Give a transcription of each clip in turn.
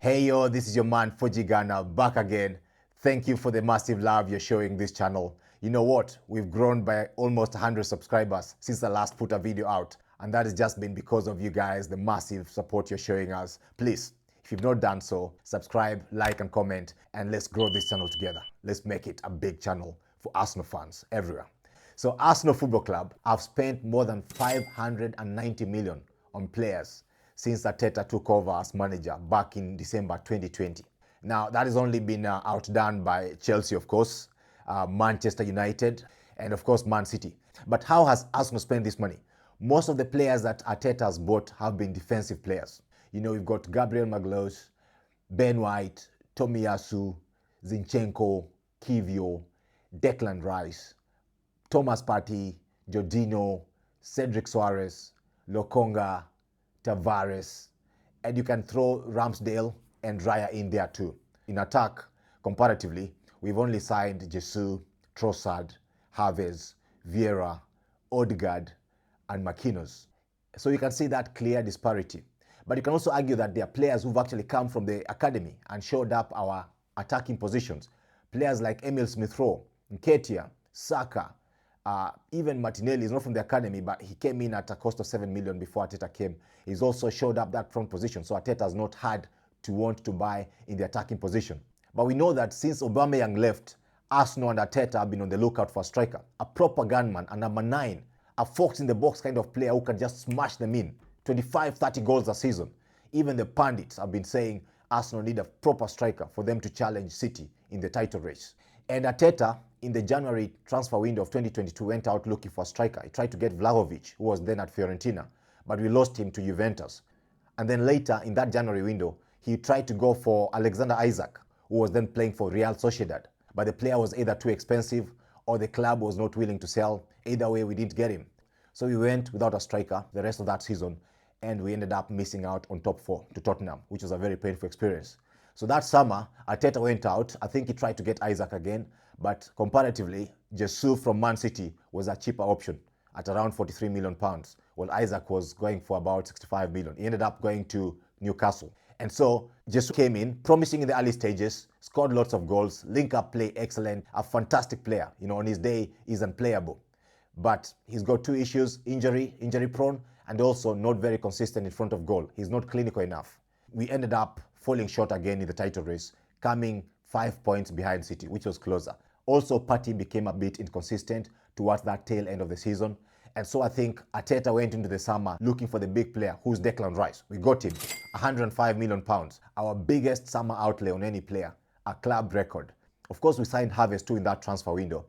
Hey yo, this is your man Fujigana back again. Thank you for the massive love you're showing this channel. You know what? We've grown by almost 100 subscribers since I last put a video out. And that has just been because of you guys, the massive support you're showing us. Please, if you've not done so, subscribe, like and comment, and let's grow this channel together. Let's make it a big channel for Arsenal fans everywhere. So Arsenal Football Club have spent more than 590 million on players since Arteta took over as manager back in December 2020. Now, that has only been outdone by Chelsea, of course, Manchester United, and of course, Man City. But how has Arsenal spent this money? Most of the players that Arteta has bought have been defensive players. You know, we've got Gabriel Magalhaes, Ben White, Tomiyasu, Zinchenko, Kivio, Declan Rice, Thomas Partey, Jorginho, Cedric Soares, Lokonga, Tavares, and you can throw Ramsdale and Raya in there too. In attack, comparatively, we've only signed Jesus, Trossard, Havertz, Vieira, Odegaard, and Marquinhos. So you can see that clear disparity. But you can also argue that there are players who've actually come from the academy and showed up our attacking positions. Players like Emil Smith-Rowe, Nketiah, SAKA, even Martinelli is not from the academy, but he came in at a cost of 7 million before Arteta came. He's also showed up that front position, so Arteta has not had to want to buy in the attacking position. But we know that since Aubameyang left, Arsenal and Arteta have been on the lookout for a striker, a proper gunman, a number 9, a fox in the box kind of player who can just smash them in. 25, 30 goals a season. Even the pundits have been saying Arsenal need a proper striker for them to challenge City in the title race. And Arteta, in the January transfer window of 2022, went out looking for a striker. He tried to get Vlahovic, who was then at Fiorentina, but we lost him to Juventus. And then later, in that January window, he tried to go for Alexander Isak, who was then playing for Real Sociedad. But the player was either too expensive or the club was not willing to sell. Either way, we didn't get him. So we went without a striker the rest of that season, and we ended up missing out on top 4 to Tottenham, which was a very painful experience. So that summer, Arteta went out. I think he tried to get Isak again, but comparatively, Jesus from Man City was a cheaper option at around 43 million pounds, while Isak was going for about 65 million. He ended up going to Newcastle. And so Jesus came in, promising in the early stages, scored lots of goals, link-up play excellent, a fantastic player. You know, on his day, he's unplayable. But he's got 2 issues, injury prone, and also not very consistent in front of goal. He's not clinical enough. We ended up falling short again in the title race, coming 5 points behind City, which was closer. Also, Partey became a bit inconsistent towards that tail end of the season. And so I think Arteta went into the summer looking for the big player, who's Declan Rice. We got him, 105 million pounds, our biggest summer outlay on any player, a club record. Of course, we signed Havertz too in that transfer window.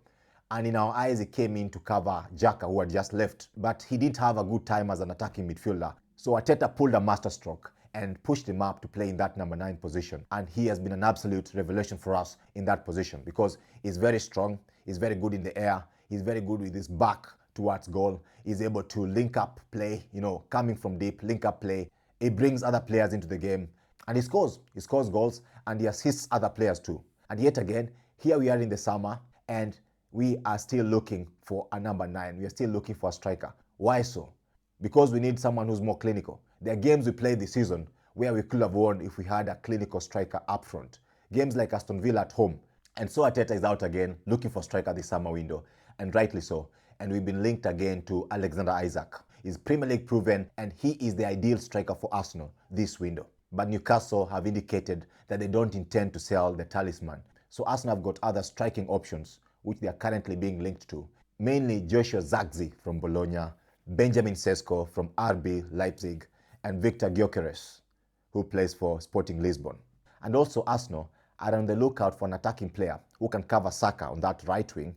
And in our eyes, he came in to cover Xhaka, who had just left. But he didn't have a good time as an attacking midfielder. So Arteta pulled a masterstroke and pushed him up to play in that number 9 position. And he has been an absolute revelation for us in that position because he's very strong, he's very good in the air, he's very good with his back towards goal, he's able to link up play, you know, coming from deep, link up play. He brings other players into the game and he scores goals and he assists other players too. And yet again, here we are in the summer and we are still looking for a number 9. We are still looking for a striker. Why so? Because we need someone who's more clinical. There are games we played this season where we could have won if we had a clinical striker up front. Games like Aston Villa at home. And so Arteta is out again looking for striker this summer window, and rightly so. And we've been linked again to Alexander Isak. He's Premier League proven and he is the ideal striker for Arsenal this window. But Newcastle have indicated that they don't intend to sell the talisman. So Arsenal have got other striking options which they are currently being linked to. Mainly Joshua Zirkzee from Bologna, Benjamin Sesko from RB Leipzig, and Viktor Gyokeres, who plays for Sporting Lisbon. And also Arsenal are on the lookout for an attacking player who can cover SAKA on that right wing,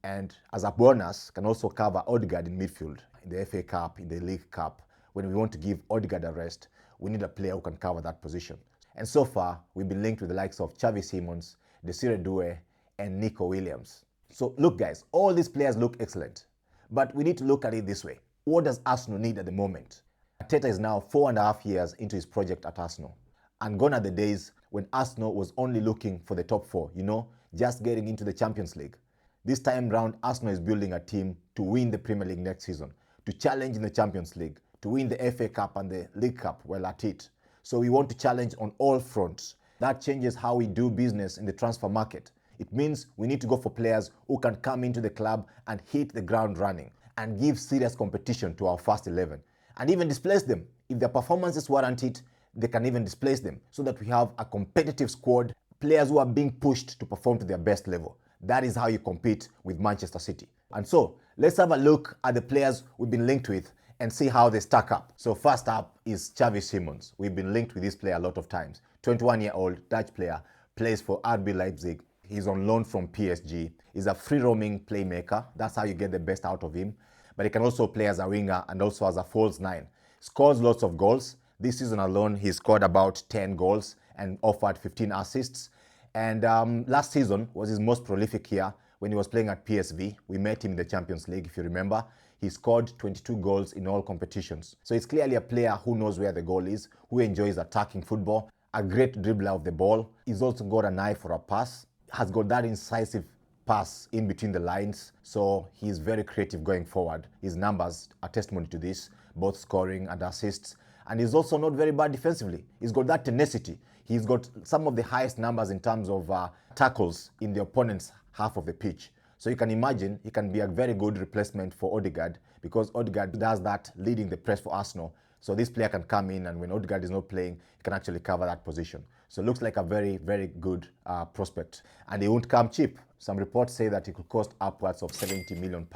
and as a bonus can also cover Odegaard in midfield, in the FA Cup, in the League Cup. When we want to give Odegaard a rest, we need a player who can cover that position. And so far, we've been linked with the likes of Xavi Simons, Désiré Doué, and Nico Williams. So look guys, all these players look excellent, but we need to look at it this way. What does Arsenal need at the moment? Arteta is now 4.5 years into his project at Arsenal. And gone are the days when Arsenal was only looking for the top 4, you know, just getting into the Champions League. This time round, Arsenal is building a team to win the Premier League next season, to challenge in the Champions League, to win the FA Cup and the League Cup while at it. So we want to challenge on all fronts. That changes how we do business in the transfer market. It means we need to go for players who can come into the club and hit the ground running and give serious competition to our first 11 and even displace them. If their performances warrant it, they can even displace them so that we have a competitive squad, players who are being pushed to perform to their best level. That is how you compete with Manchester City. And so let's have a look at the players we've been linked with and see how they stack up. So first up is Xavi Simons. We've been linked with this player a lot of times. 21-year-old Dutch player, plays for RB Leipzig. He's on loan from PSG. He's a free-roaming playmaker. That's how you get the best out of him. But he can also play as a winger and also as a false nine. Scores lots of goals. This season alone, he scored about 10 goals and offered 15 assists. And last season was his most prolific year when he was playing at PSV. We met him in the Champions League, if you remember. He scored 22 goals in all competitions. So he's clearly a player who knows where the goal is, who enjoys attacking football, a great dribbler of the ball. He's also got an eye for a pass, has got that incisive pass in between the lines. So he's very creative going forward. His numbers are testimony to this, both scoring and assists. And he's also not very bad defensively. He's got that tenacity. He's got some of the highest numbers in terms of tackles in the opponent's half of the pitch. So you can imagine he can be a very good replacement for Odegaard because Odegaard does that leading the press for Arsenal. So this player can come in and when Odegaard is not playing, he can actually cover that position. So it looks like a very, very good prospect. And he won't come cheap. Some reports say that it could cost upwards of £70 million.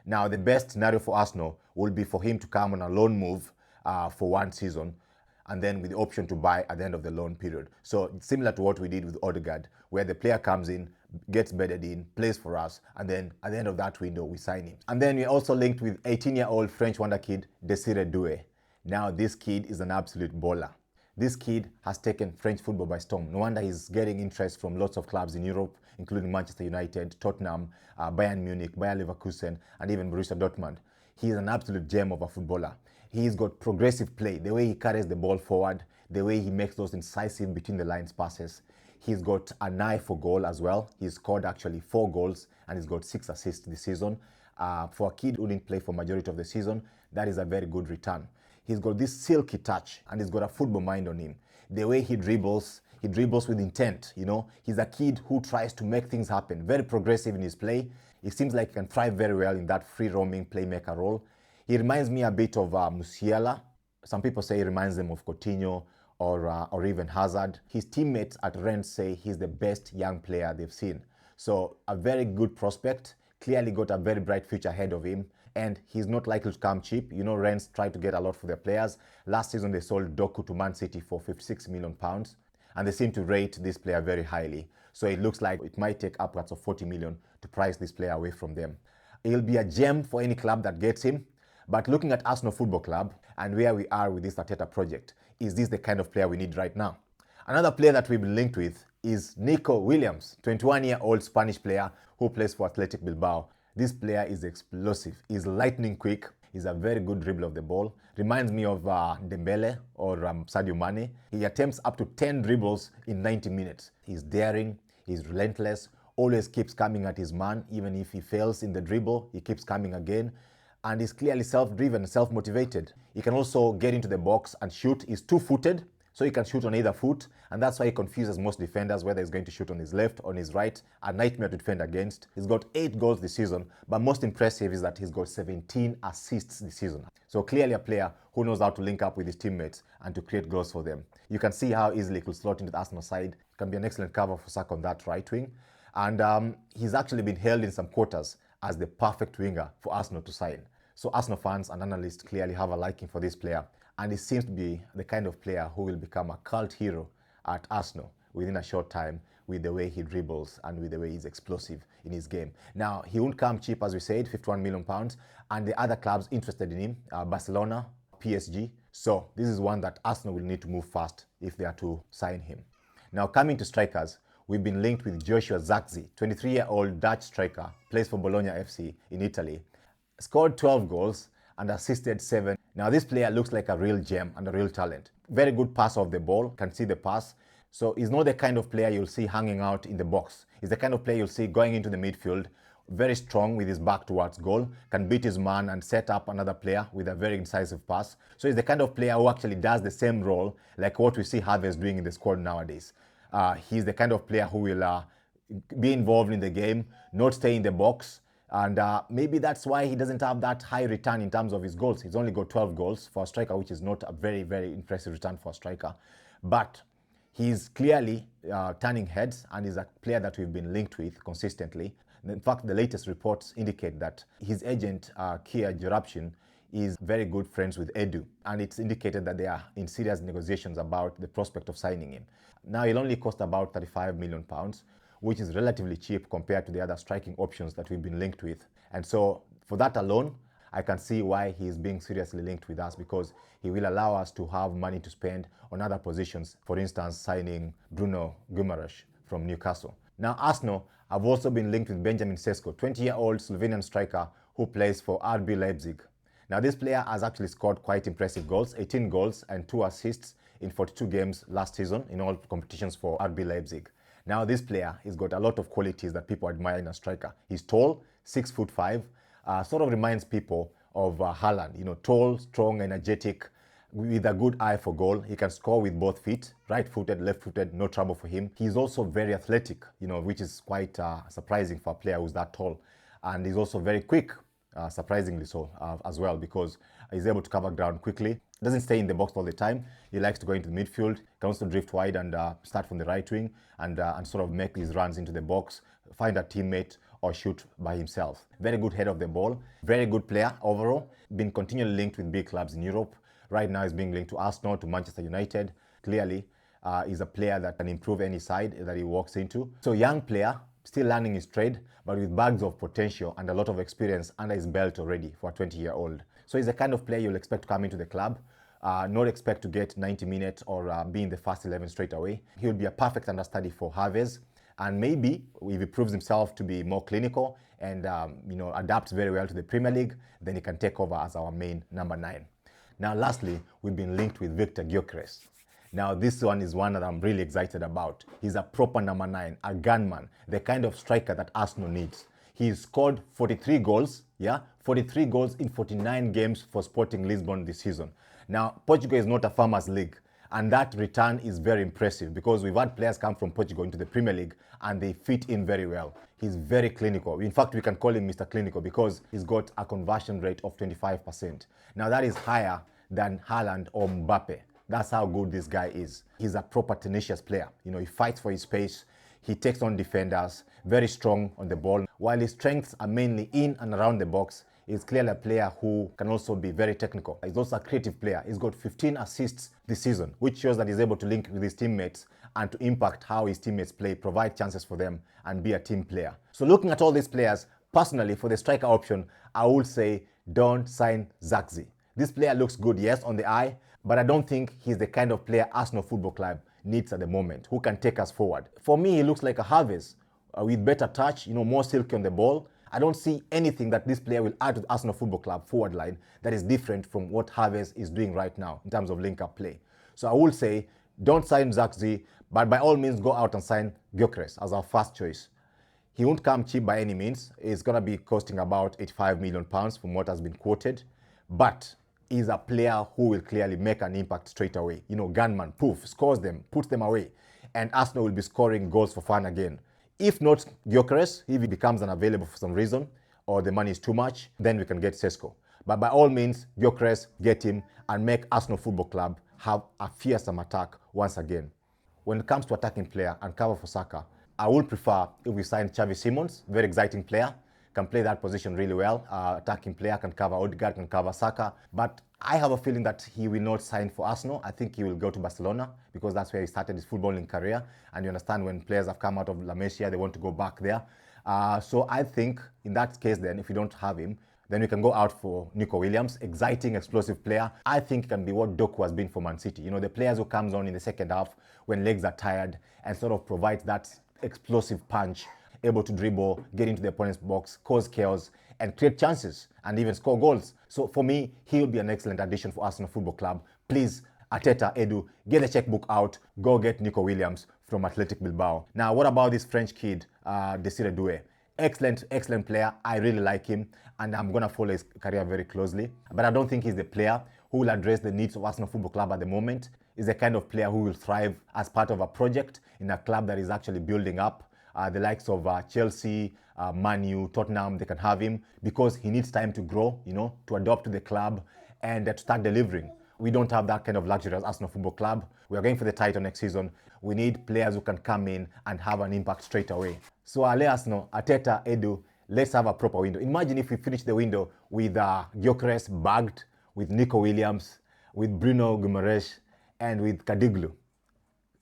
Now, the best scenario for Arsenal will be for him to come on a loan move for one season and then with the option to buy at the end of the loan period. So it's similar to what we did with Odegaard, where the player comes in, gets bedded in, plays for us, and then at the end of that window, we sign him. And then we're also linked with 18-year-old French wonder kid, Désiré Doué. Now, this kid is an absolute baller. This kid has taken French football by storm. No wonder he's getting interest from lots of clubs in Europe, including Manchester United, Tottenham, Bayern Munich, Bayer Leverkusen, and even Borussia Dortmund. He is an absolute gem of a footballer. He's got progressive play, the way he carries the ball forward, the way he makes those incisive between the lines passes. He's got an eye for goal as well. He's scored actually 4 goals and he's got 6 assists this season. For a kid who didn't play for majority of the season, that is a very good return. He's got this silky touch and he's got a football mind on him. The way he dribbles with intent, you know. He's a kid who tries to make things happen, very progressive in his play. It seems like he can thrive very well in that free-roaming playmaker role. He reminds me a bit of Musiala. Some people say he reminds them of Coutinho or even Hazard. His teammates at Rennes say he's the best young player they've seen. So a very good prospect, clearly got a very bright future ahead of him. And he's not likely to come cheap. You know, Rennes try to get a lot for their players. Last season, they sold Doue to Man City for £56 million. And they seem to rate this player very highly. So it looks like it might take upwards of 40 million to price this player away from them. He'll be a gem for any club that gets him. But looking at Arsenal Football Club and where we are with this Arteta project, is this the kind of player we need right now? Another player that we've been linked with is Nico Williams, 21-year-old Spanish player who plays for Athletic Bilbao. This player is explosive. He's lightning quick. He's a very good dribbler of the ball. Reminds me of Dembele or Sadio Mane. He attempts up to 10 dribbles in 90 minutes. He's daring. He's relentless. Always keeps coming at his man. Even if he fails in the dribble, he keeps coming again. And he's clearly self-driven, self-motivated. He can also get into the box and shoot. He's two-footed, so he can shoot on either foot. And that's why he confuses most defenders, whether he's going to shoot on his left or on his right. A nightmare to defend against. He's got 8 goals this season, but most impressive is that he's got 17 assists this season. So clearly a player who knows how to link up with his teammates and to create goals for them. You can see how easily he could slot into the Arsenal side. He can be an excellent cover for SAKA on that right wing. And he's actually been hailed in some quarters as the perfect winger for Arsenal to sign. So Arsenal fans and analysts clearly have a liking for this player. And he seems to be the kind of player who will become a cult hero at Arsenal within a short time with the way he dribbles and with the way he's explosive in his game. Now, he won't come cheap, as we said, £51 million. And the other clubs interested in him, Barcelona, PSG. So this is one that Arsenal will need to move fast if they are to sign him. Now, coming to strikers, we've been linked with Joshua Zirkzee, 23-year-old Dutch striker, plays for Bologna FC in Italy. Scored 12 goals and assisted 7. Now this player looks like a real gem and a real talent. Very good passer of the ball, can see the pass. So he's not the kind of player you'll see hanging out in the box. He's the kind of player you'll see going into the midfield, very strong with his back towards goal, can beat his man and set up another player with a very incisive pass. So he's the kind of player who actually does the same role like what we see Havertz doing in the squad nowadays. He's the kind of player who will be involved in the game, not stay in the box, and maybe that's why he doesn't have that high return in terms of his goals. He's only got 12 goals for a striker, which is not a very, very impressive return for a striker. But he's clearly turning heads, and is a player that we've been linked with consistently. In fact, the latest reports indicate that his agent, Kia Jorapshin, is very good friends with Edu, and it's indicated that they are in serious negotiations about the prospect of signing him. Now, he'll only cost about £35 million, which is relatively cheap compared to the other striking options that we've been linked with. And so, for that alone, I can see why he's being seriously linked with us, because he will allow us to have money to spend on other positions, for instance, signing Bruno Guimaraes from Newcastle. Now, Arsenal have also been linked with Benjamin Sesko, 20-year-old Slovenian striker who plays for RB Leipzig. Now, this player has actually scored quite impressive goals, 18 goals and 2 assists in 42 games last season in all competitions for RB Leipzig. Now, this player has got a lot of qualities that people admire in a striker. He's tall, 6'5", sort of reminds people of Haaland. You know, tall, strong, energetic, with a good eye for goal. He can score with both feet, right-footed, left-footed, no trouble for him. He's also very athletic, you know, which is quite surprising for a player who's that tall. And he's also very quick, surprisingly so as well, because he's able to cover ground quickly. Doesn't stay in the box all the time. He likes to go into the midfield, can also drift wide and start from the right wing and sort of make these runs into the box, find a teammate or shoot by himself. Very good head of the ball, very good player overall. Been continually linked with big clubs in Europe. Right now he's being linked to Arsenal, to Manchester United. Clearly, he's a player that can improve any side that he walks into. So young player, still learning his trade, but with bags of potential and a lot of experience under his belt already for a 20-year-old. So he's the kind of player you'll expect to come into the club, not expect to get 90 minutes or be in the first 11 straight away. He'll be a perfect understudy for Havertz, and maybe if he proves himself to be more clinical and adapts very well to the Premier League, then he can take over as our main number 9. Now, lastly, we've been linked with Viktor Gyokeres. Now, this one is one that I'm really excited about. He's a proper number 9, a gunman, the kind of striker that Arsenal needs. He's scored 43 goals, 43 goals in 49 games for Sporting Lisbon this season. Now, Portugal is not a farmers' league, and that return is very impressive because we've had players come from Portugal into the Premier League and they fit in very well. He's very clinical. In fact, we can call him Mr. Clinical because he's got a conversion rate of 25%. Now, that is higher than Haaland or Mbappe. That's how good this guy is. He's a proper tenacious player. You know, he fights for his space. He takes on defenders, very strong on the ball. While his strengths are mainly in and around the box, he's clearly a player who can also be very technical. He's also a creative player. He's got 15 assists this season, which shows that he's able to link with his teammates and to impact how his teammates play, provide chances for them, and be a team player. So looking at all these players, personally, for the striker option, I would say don't sign Zirkzee. This player looks good, yes, on the eye, but I don't think he's the kind of player Arsenal Football Club needs at the moment, who can take us forward. For me, he looks like a Havertz with better touch, more silky on the ball. I don't see anything that this player will add to the Arsenal Football Club forward line that is different from what Havertz is doing right now in terms of link-up play. So I will say, don't sign Zirkzee, but by all means, go out and sign Gyokeres as our first choice. He won't come cheap by any means. It's going to be costing about £85 million from what has been quoted, but he's a player who will clearly make an impact straight away. Gunman, poof, scores them, puts them away, and Arsenal will be scoring goals for fun again. If not Gyokeres, if he becomes unavailable for some reason, or the money is too much, then we can get Sesko. But by all means, Gyokeres, get him, and make Arsenal Football Club have a fearsome attack once again. When it comes to attacking player and cover for SAKA, I would prefer if we sign Xavi Simons, very exciting player, can play that position really well. Attacking player, can cover Odegaard, can cover SAKA. But I have a feeling that he will not sign for Arsenal. I think he will go to Barcelona because that's where he started his footballing career. And you understand when players have come out of La Masia, they want to go back there. So I think in that case then, if we don't have him, then we can go out for Nico Williams, exciting, explosive player. I think it can be what Doue has been for Man City. The players who comes on in the second half when legs are tired and sort of provides that explosive punch, able to dribble, get into the opponent's box, cause chaos, and create chances, and even score goals. So for me, he will be an excellent addition for Arsenal Football Club. Please, Arteta, Edu, get the checkbook out, go get Nico Williams from Athletic Bilbao. Now, what about this French kid, Désiré Doué? Excellent player. I really like him, and I'm going to follow his career very closely. But I don't think he's the player who will address the needs of Arsenal Football Club at the moment. He's the kind of player who will thrive as part of a project in a club that is actually building up. The likes of Chelsea, Man U, Tottenham, they can have him because he needs time to grow, to adapt to the club and to start delivering. We don't have that kind of luxury as Arsenal Football Club. We are going for the title next season. We need players who can come in and have an impact straight away. So let us know, Arteta, Edu, let's have a proper window. Imagine if we finish the window with Gyokeres bagged, with Nico Williams, with Bruno Guimaraes, and with Kadiglu,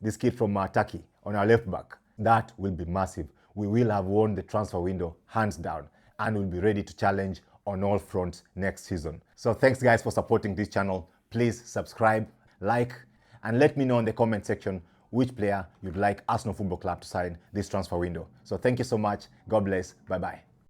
this kid from Turkey, on our left back. That will be massive. We will have won the transfer window hands down and we'll be ready to challenge on all fronts next season. So thanks guys for supporting this channel. Please subscribe, like, and let me know in the comment section which player you'd like Arsenal Football Club to sign this transfer window. So thank you so much. God bless. Bye-bye.